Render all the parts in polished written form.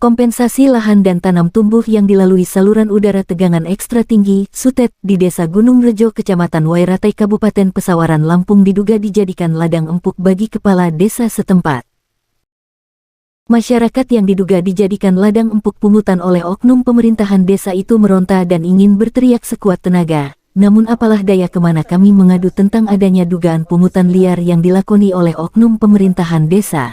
Kompensasi lahan dan tanam tumbuh yang dilalui saluran udara tegangan ekstra tinggi, SUTET, di Desa Gunung Rejo, Kecamatan Wairatai, Kabupaten Pesawaran, Lampung diduga dijadikan ladang empuk bagi kepala desa setempat. Masyarakat yang diduga dijadikan ladang empuk pungutan oleh oknum pemerintahan desa itu meronta dan ingin berteriak sekuat tenaga. Namun apalah daya, kemana kami mengadu tentang adanya dugaan pungutan liar yang dilakoni oleh oknum pemerintahan desa.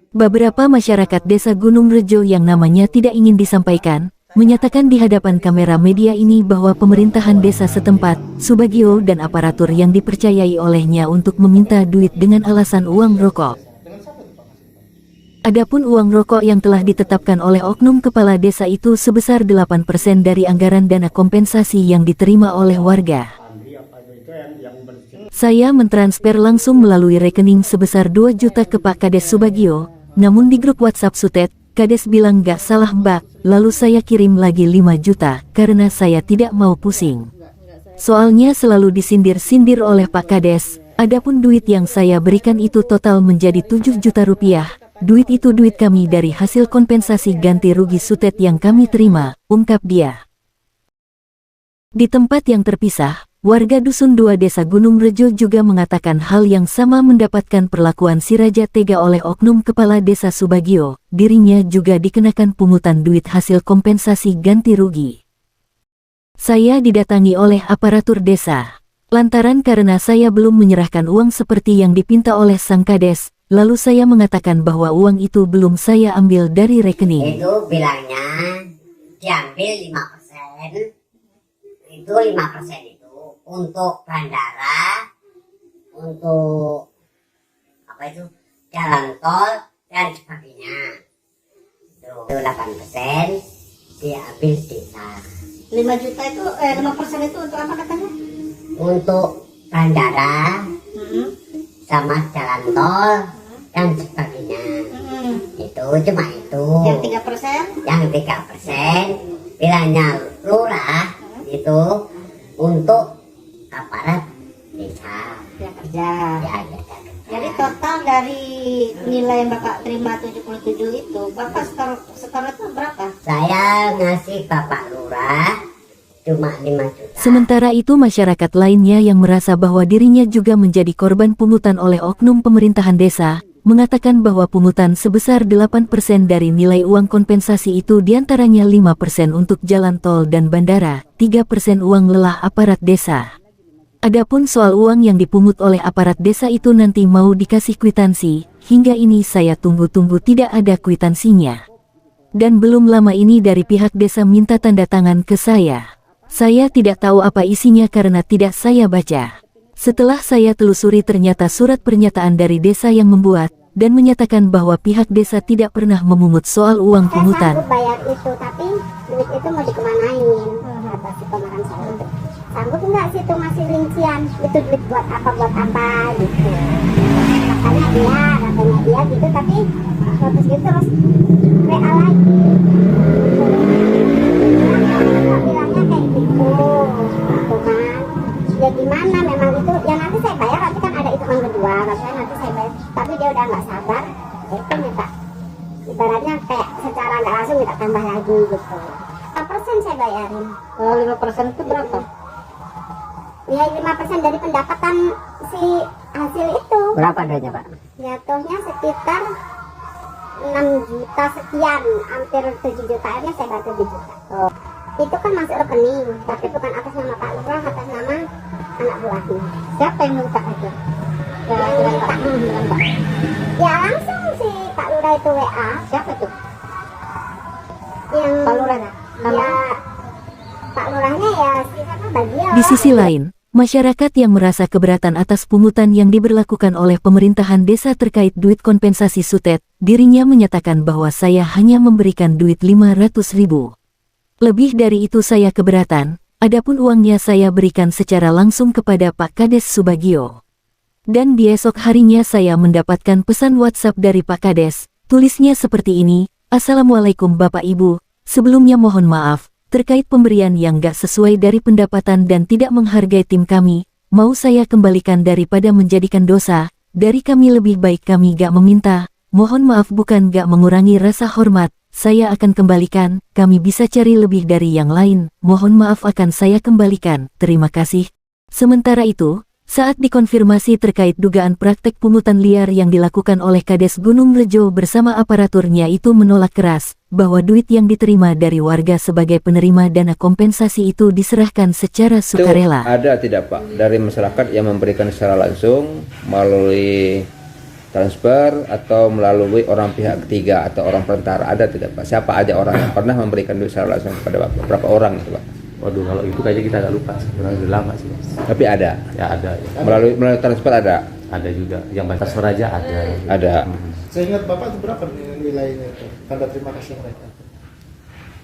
Beberapa masyarakat Desa Gunung Rejo yang namanya tidak ingin disampaikan, menyatakan di hadapan kamera media ini bahwa pemerintahan desa setempat, Subagio dan aparatur yang dipercayai olehnya untuk meminta duit dengan alasan uang rokok. Adapun uang rokok yang telah ditetapkan oleh oknum kepala desa itu sebesar 8% dari anggaran dana kompensasi yang diterima oleh warga. Saya mentransfer langsung melalui rekening sebesar 2 juta ke Pak Kades Subagio. Namun di grup WhatsApp SUTET, Kades bilang gak salah Mbak, lalu saya kirim lagi 5 juta, karena saya tidak mau pusing. Soalnya selalu disindir-sindir oleh Pak Kades, adapun duit yang saya berikan itu total menjadi 7 juta rupiah, duit itu duit kami dari hasil kompensasi ganti rugi SUTET yang kami terima, ungkap dia. Di tempat yang terpisah, warga Dusun 2 Desa Gunung Rejo juga mengatakan hal yang sama, mendapatkan perlakuan si raja tega oleh oknum kepala desa Subagio. Dirinya juga dikenakan pungutan duit hasil kompensasi ganti rugi. Saya didatangi oleh aparatur desa. Lantaran karena saya belum menyerahkan uang seperti yang dipinta oleh sang kades, lalu saya mengatakan bahwa uang itu belum saya ambil dari rekening. Itu bilangnya diambil 5%. Itu 5% itu untuk bandara, untuk apa itu, jalan tol dan sebagainya. Itu 8% diambil desa. 5 juta itu 5% itu untuk apa katanya? Untuk bandara, sama jalan tol dan sebagainya. Itu cuma itu. Yang 3%? Yang 3% bilangnya lurah itu untuk aparat desa Ya kerja. ya kerja. Jadi total dari nilai yang Bapak terima 77 itu, Bapak setor itu berapa? Saya ngasih Bapak Lurah cuma 5 juta. Sementara itu masyarakat lainnya yang merasa bahwa dirinya juga menjadi korban pungutan oleh oknum pemerintahan desa, mengatakan bahwa pungutan sebesar 8% dari nilai uang kompensasi itu diantaranya 5% untuk jalan tol dan bandara, 3% uang lelah aparat desa. Adapun soal uang yang dipungut oleh aparat desa itu nanti mau dikasih kwitansi, hingga ini saya tunggu-tunggu tidak ada kwitansinya. Dan belum lama ini dari pihak desa minta tanda tangan ke saya. Saya tidak tahu apa isinya karena tidak saya baca. Setelah saya telusuri ternyata surat pernyataan dari desa yang membuat dan menyatakan bahwa pihak desa tidak pernah memungut soal uang pungutan. Saya sanggup bayar itu, tapi duit itu mau dikemanain, kata si pemeran saya. Sanggup nggak sih itu masih rincian, itu duit buat apa gitu. Katanya dia gitu, tapi terus gitu terus WA lagi. Bilangnya kayak gitu kan. Ya gimana, memang itu ya nanti saya bayar, tapi kan ada hitungan kedua, katanya nanti saya bayar, tapi dia udah nggak sabar, itu minta ibaratnya kayak secara nggak langsung minta tambah lagi gitu. 5% saya bayarin. Oh, 5% itu berapa? Ya 5% dari pendapatan si hasil itu. Berapa adanya Pak? Jatuhnya sekitar 6 juta sekian, hampir 7 juta, akhirnya saya bayar 7 juta. Oh. Itu kan masuk rekening, tapi bukan atas nama Pak Lurah, atas nama anak buahnya. Siapa yang minta itu? Yang minta. Ya langsung si Pak Lurah itu WA. Siapa itu? Yang Pak Lurah ya? Ya Pak Lurahnya ya si siapa Bagio. Di sisi lain, masyarakat yang merasa keberatan atas pungutan yang diberlakukan oleh pemerintahan desa terkait duit kompensasi SUTET, dirinya menyatakan bahwa saya hanya memberikan duit 500.000. Lebih dari itu saya keberatan, adapun uangnya saya berikan secara langsung kepada Pak Kades Subagio. Dan di esok harinya saya mendapatkan pesan WhatsApp dari Pak Kades, tulisnya seperti ini, Assalamualaikum Bapak Ibu, sebelumnya mohon maaf, terkait pemberian yang gak sesuai dari pendapatan dan tidak menghargai tim kami, mau saya kembalikan daripada menjadikan dosa, dari kami lebih baik kami gak meminta, mohon maaf bukan gak mengurangi rasa hormat, saya akan kembalikan, kami bisa cari lebih dari yang lain, mohon maaf akan saya kembalikan, terima kasih. Sementara itu, saat dikonfirmasi terkait dugaan praktek pungutan liar yang dilakukan oleh Kades Gunung Rejo bersama aparaturnya itu menolak keras, bahwa duit yang diterima dari warga sebagai penerima dana kompensasi itu diserahkan secara sukarela. Itu ada tidak Pak, dari masyarakat yang memberikan secara langsung, melalui transfer, atau melalui orang pihak ketiga atau orang perantara, ada tidak Pak? Siapa aja orang yang pernah memberikan duit secara langsung kepada Bapak? Berapa orang itu Pak? Waduh, kalau itu kayaknya kita agak lupa, sebenarnya udah lama sih Mas. Tapi ada? Ya ada. Ya. Melalui transfer ada? Ada juga, yang transfer aja ada. Ada. Saya ingat Bapak itu berapa nilainya itu, tanda terima kasih mereka?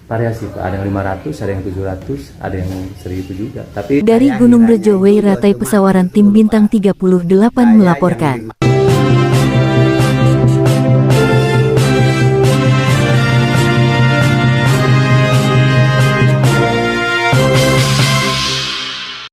Variasi Pak, ada yang 500, ada yang 700, ada yang 1000 juga. Tapi Dari Gunung Rejo Wei Ratai Pesawaran Tim Bintang 38 melaporkan.